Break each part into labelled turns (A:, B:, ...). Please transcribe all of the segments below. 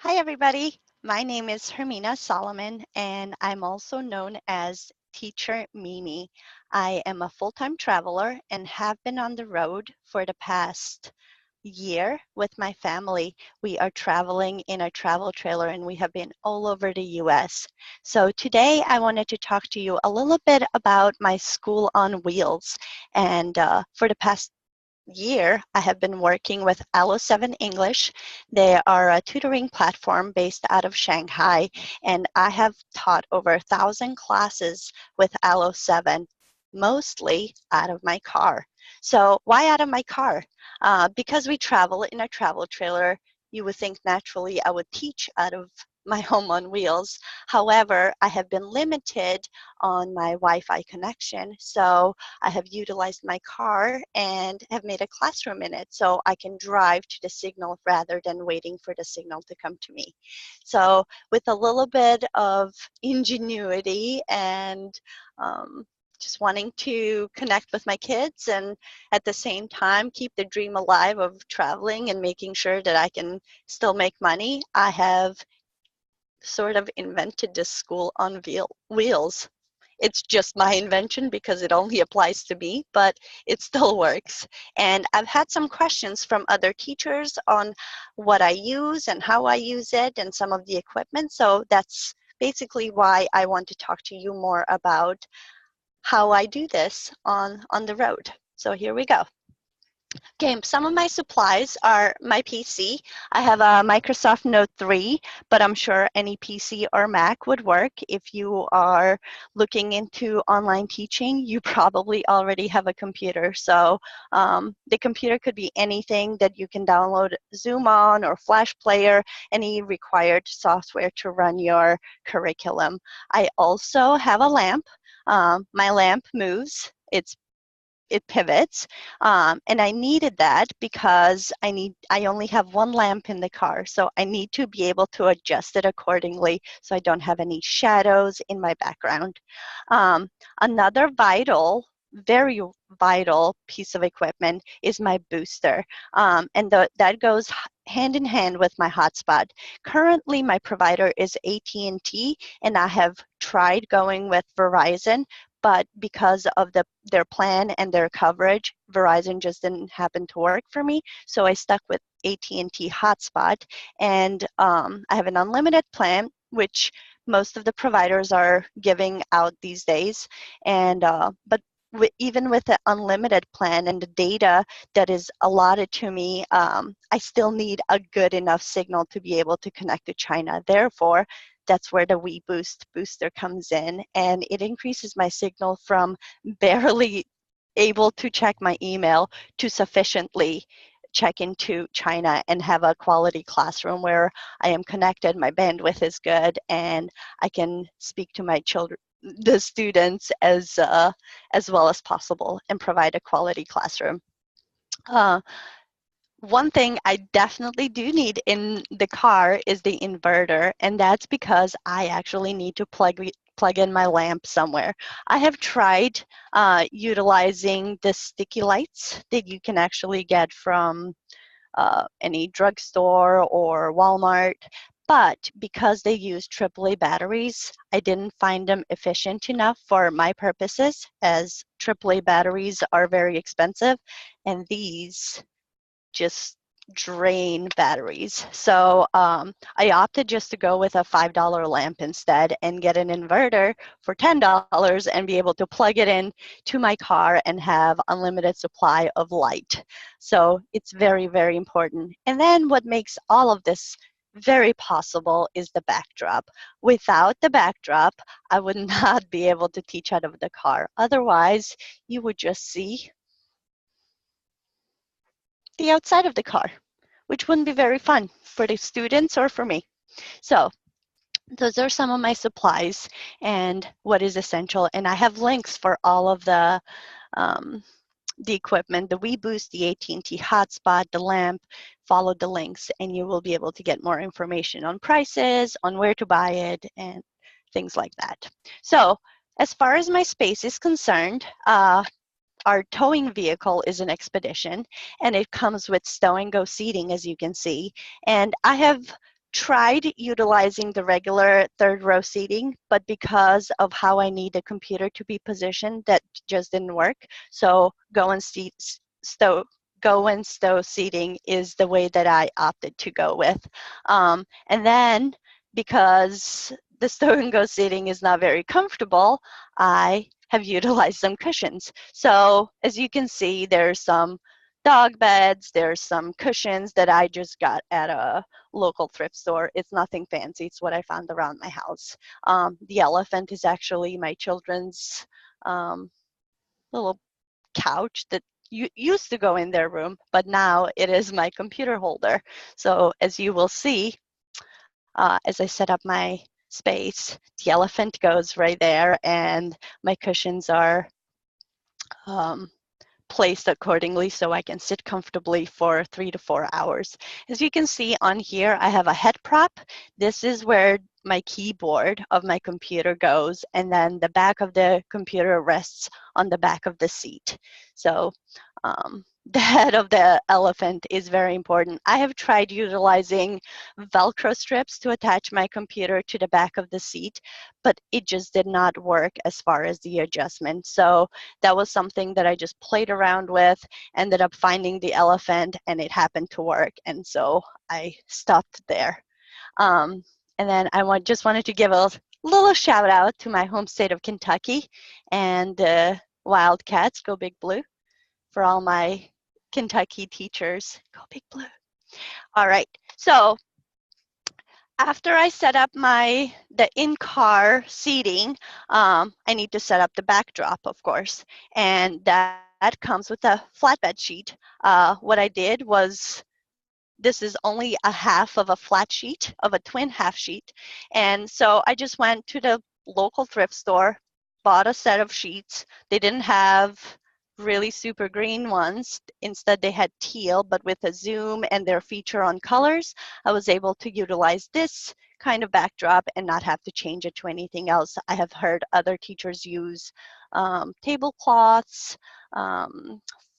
A: Hi, everybody. My name is Hermina Solomon, and I'm also known as Teacher Mimi. I am a full-time traveler and have been on the road for the past year with my family. We are traveling in a travel trailer and we have been all over the US. So today I wanted to talk to you a little bit about my school on wheels. And for the past year, I have been working with Allo 7 English. They are a tutoring platform based out of Shanghai, and I have taught over 1,000 classes with Allo 7, mostly out of my car. So why out of my car? Because we travel in a travel trailer, you would think naturally I would teach out of my home on wheels. However, I have been limited on my Wi-Fi connection, so I have utilized my car and have made a classroom in it so I can drive to the signal rather than waiting for the signal to come to me. So with a little bit of ingenuity and just wanting to connect with my kids and at the same time keep the dream alive of traveling and making sure that I can still make money, I have sort of invented this school on wheels. It's just my invention because it only applies to me, but it still works. And I've had some questions from other teachers on what I use and how I use it and some of the equipment. So that's basically why I want to talk to you more about how I do this on the road. So here we go. Okay, some of my supplies are my PC. I have a Microsoft Note 3, but I'm sure any PC or Mac would work. If you are looking into online teaching, you probably already have a computer. So the computer could be anything that you can download Zoom on or Flash Player, any required software to run your curriculum. I also have a lamp. My lamp moves. It pivots, and I needed that because I only have one lamp in the car, so I need to be able to adjust it accordingly so I don't have any shadows in my background. Another very vital piece of equipment is my booster, and that goes hand in hand with my hotspot. Currently, my provider is AT&T, and I have tried going with Verizon, but because of their plan and their coverage, Verizon just didn't happen to work for me. So I stuck with AT&T Hotspot, and I have an unlimited plan, which most of the providers are giving out these days. And but even with the unlimited plan and the data that is allotted to me, I still need a good enough signal to be able to connect to China. Therefore, that's where the WeBoost booster comes in, and it increases my signal from barely able to check my email to sufficiently check into China and have a quality classroom where I am connected, my bandwidth is good, and I can speak to my children, the students, as well as possible and provide a quality classroom. Uh, One thing I definitely do need in the car is the inverter, and that's because I actually need to plug in my lamp somewhere. I have tried utilizing the sticky lights that you can actually get from any drugstore or Walmart, but because they use AAA batteries, I didn't find them efficient enough for my purposes, as AAA batteries are very expensive, and these just drain batteries. So I opted just to go with a $5 lamp instead and get an inverter for $10 and be able to plug it in to my car and have unlimited supply of light. So it's very, very important. And then what makes all of this very possible is the backdrop. Without the backdrop, I would not be able to teach out of the car. Otherwise, you would just see the outside of the car, which wouldn't be very fun for the students or for me. So those are some of my supplies and what is essential. And I have links for all of um, the equipment, the WeBoost, the AT&T hotspot, the lamp. Follow the links and you will be able to get more information on prices, on where to buy it, and things like that. So as far as my space is concerned, our towing vehicle is an expedition, and it comes with stow and go seating, as you can see. And I have tried utilizing the regular third row seating, but because of how I need the computer to be positioned, that just didn't work. So go and stow seating is the way that I opted to go with. And then because the stow and go seating is not very comfortable, I have utilized some cushions. So as you can see, there's some dog beds, there's some cushions that I just got at a local thrift store. It's nothing fancy. It's what I found around my house. The elephant is actually my children's little couch that used to go in their room, but now it is my computer holder. So as you will see, as I set up my space, the elephant goes right there, and my cushions are um, placed accordingly so I can sit comfortably for 3 to 4 hours. As you can see on here, I have a head prop. This is where my keyboard of my computer goes, and then the back of the computer rests on the back of the seat. So the head of the elephant is very important. I have tried utilizing Velcro strips to attach my computer to the back of the seat, but it just did not work as far as the adjustment. So that was something that I just played around with, ended up finding the elephant, and it happened to work. And so I stopped there. Um, and then just wanted to give a little shout out to my home state of Kentucky and Wildcats, go Big Blue, for all my Kentucky teachers. Go Big Blue. All right, so after I set up the in-car seating, I need to set up the backdrop, of course, and that comes with a flatbed sheet. What I did was, this is only a half of a flat sheet, of a twin half sheet, and so I just went to the local thrift store, bought a set of sheets. They didn't have really super green ones. Instead, they had teal, but with a zoom and their feature on colors, I was able to utilize this kind of backdrop and not have to change it to anything else. I have heard other teachers use tablecloths,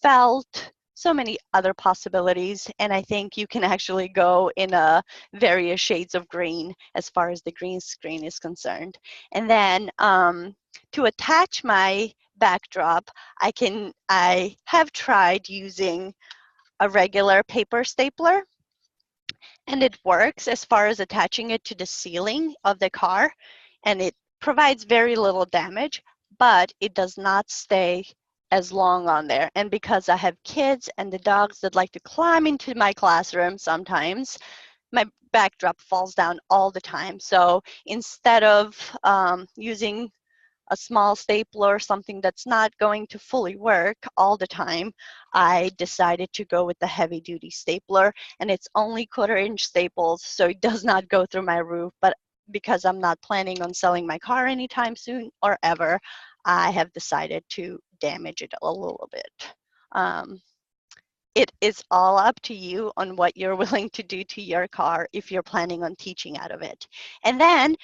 A: felt, so many other possibilities, and I think you can actually go in various shades of green as far as the green screen is concerned. And then to attach my backdrop, I have tried using a regular paper stapler, and it works as far as attaching it to the ceiling of the car, and it provides very little damage, but it does not stay as long on there. And because I have kids and the dogs that like to climb into my classroom sometimes, my backdrop falls down all the time. So instead of using a small stapler, something that's not going to fully work all the time, I decided to go with the heavy duty stapler, and it's only 1/4-inch staples, so it does not go through my roof, but because I'm not planning on selling my car anytime soon or ever, I have decided to damage it a little bit. It is all up to you on what you're willing to do to your car if you're planning on teaching out of it. And then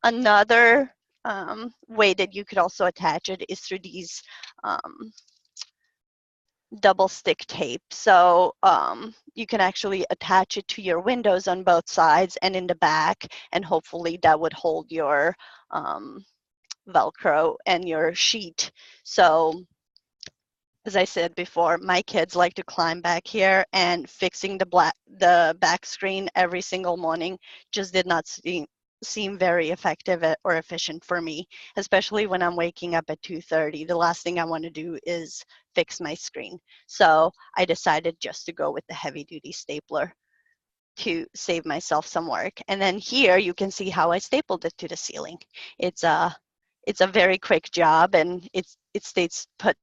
A: another way that you could also attach it is through these double stick tape. So you can actually attach it to your windows on both sides and in the back, and hopefully that would hold your Velcro and your sheet. So as I said before, my kids like to climb back here, and fixing the back screen every single morning just did not seem very effective or efficient for me, especially when I'm waking up at 2:30. The last thing I want to do is fix my screen. So I decided just to go with the heavy duty stapler to save myself some work. And then here you can see how I stapled it to the ceiling. It's a very quick job, and it stays put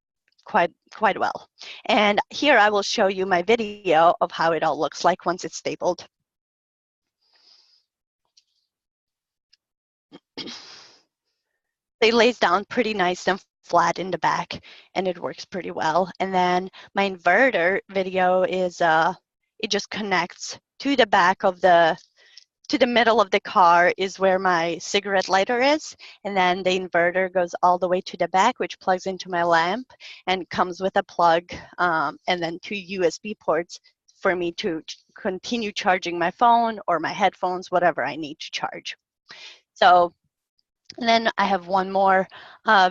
A: quite well. And here I will show you my video of how it all looks like once it's stapled. It lays down pretty nice and flat in the back, and it works pretty well. And then my inverter video is it just connects to the back of to the middle of the car is where my cigarette lighter is, and then the inverter goes all the way to the back, which plugs into my lamp and comes with a plug, and then 2 USB ports for me to continue charging my phone or my headphones, whatever I need to charge. So and then I have one more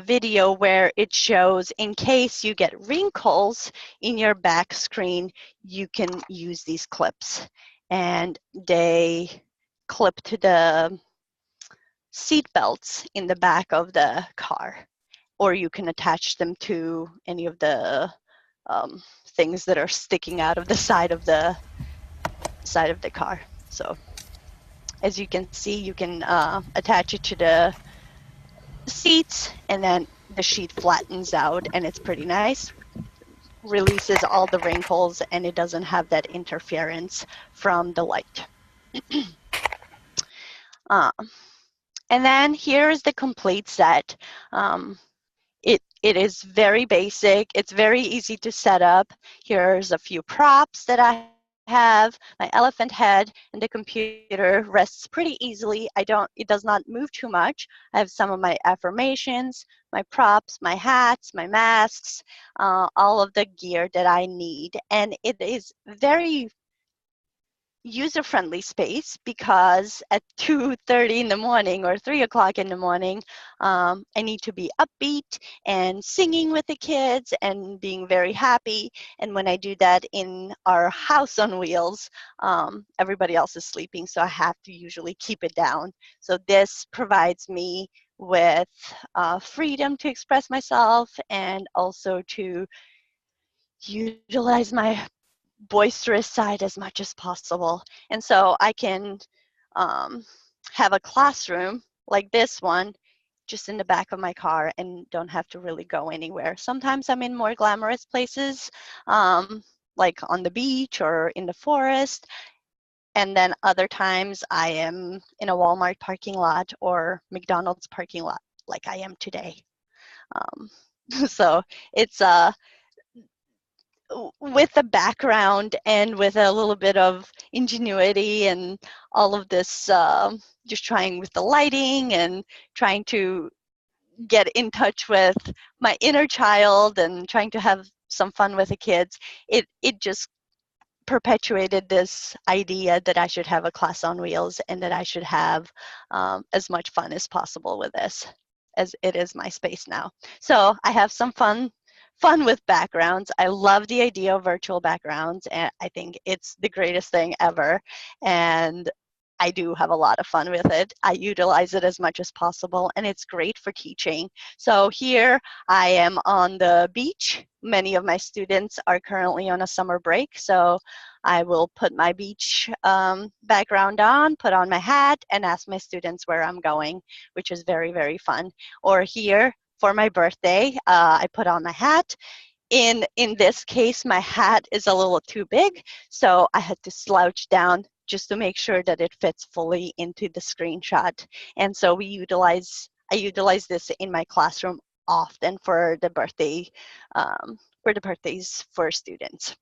A: video where it shows, in case you get wrinkles in your back screen, you can use these clips. And they clip to the seat belts in the back of the car. Or you can attach them to any of the things that are sticking out of the side of the car. So as you can see, you can attach it to the seats, and then the sheet flattens out, and it's pretty nice. Releases all the wrinkles, and it doesn't have that interference from the light. And then here's the complete set. It is very basic. It's very easy to set up. Here's a few props that I have. My elephant head and the computer rests pretty easily. It does not move too much. I have some of my affirmations, my props, my hats, my masks, all of the gear that I need. And it is very user-friendly space, because at 2:30 in the morning or 3 o'clock in the morning, I need to be upbeat and singing with the kids and being very happy. And when I do that in our house on wheels, everybody else is sleeping, so I have to usually keep it down. So this provides me with freedom to express myself, and also to utilize my boisterous side as much as possible. And so I can have a classroom like this one just in the back of my car and don't have to really go anywhere. Sometimes I'm in more glamorous places, like on the beach or in the forest. And then other times I am in a Walmart parking lot or McDonald's parking lot, like I am today. Um, so it's with the background and with a little bit of ingenuity and all of this, just trying with the lighting and trying to get in touch with my inner child and trying to have some fun with the kids, it just perpetuated this idea that I should have a class on wheels and that I should have as much fun as possible with this, as it is my space now. So I have some fun with backgrounds. I love the idea of virtual backgrounds, and I think it's the greatest thing ever. And I do have a lot of fun with it. I utilize it as much as possible, and it's great for teaching. So here I am on the beach. Many of my students are currently on a summer break, so I will put my beach background on, put on my hat, and ask my students where I'm going, which is very, very fun. Or here, for my birthday, I put on my hat. In this case, my hat is a little too big, so I had to slouch down just to make sure that it fits fully into the screenshot. And so I utilize this in my classroom often for the birthdays for students.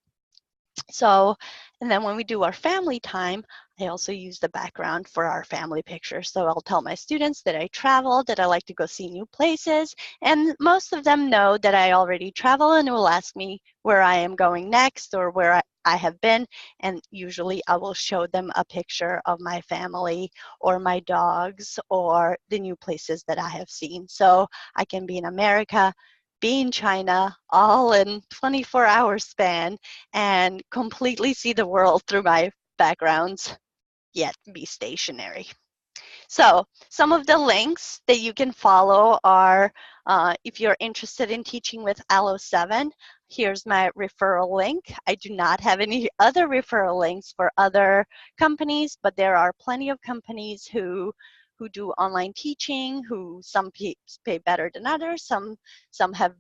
A: So, and then when we do our family time, I also use the background for our family pictures. So I'll tell my students that I travel, that I like to go see new places, and most of them know that I already travel and will ask me where I am going next or where I have been, and usually I will show them a picture of my family or my dogs or the new places that I have seen. So I can be in America, be in China, all in 24-hour span, and completely see the world through my backgrounds, yet be stationary. So some of the links that you can follow are, if you're interested in teaching with Allo 7, here's my referral link. I do not have any other referral links for other companies, but there are plenty of companies who do online teaching, who some pay better than others, some have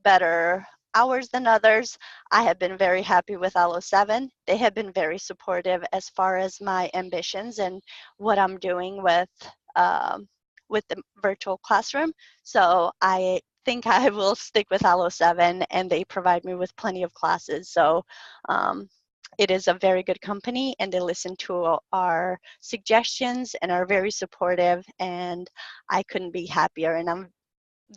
A: better hours than others. I have been very happy with Allo 7. They have been very supportive as far as my ambitions and what I'm doing with the virtual classroom. So I think I will stick with Allo 7, and they provide me with plenty of classes. So it is a very good company, and they listen to our suggestions and are very supportive, and I couldn't be happier. And I'm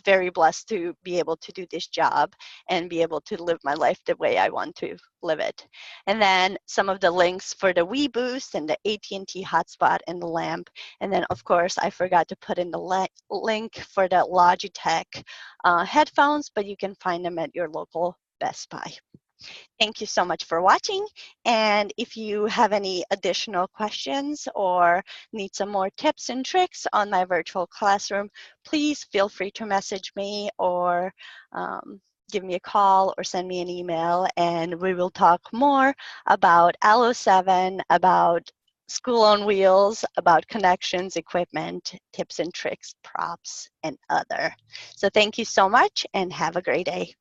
A: very blessed to be able to do this job and be able to live my life the way I want to live it. And then some of the links for the WeBoost and the AT&T hotspot and the lamp. And then, of course, I forgot to put in the link for the Logitech headphones, but you can find them at your local Best Buy. Thank you so much for watching. And if you have any additional questions or need some more tips and tricks on my virtual classroom, please feel free to message me or give me a call or send me an email, and we will talk more about Allo 7, about School on Wheels, about connections, equipment, tips and tricks, props, and other. So thank you so much and have a great day.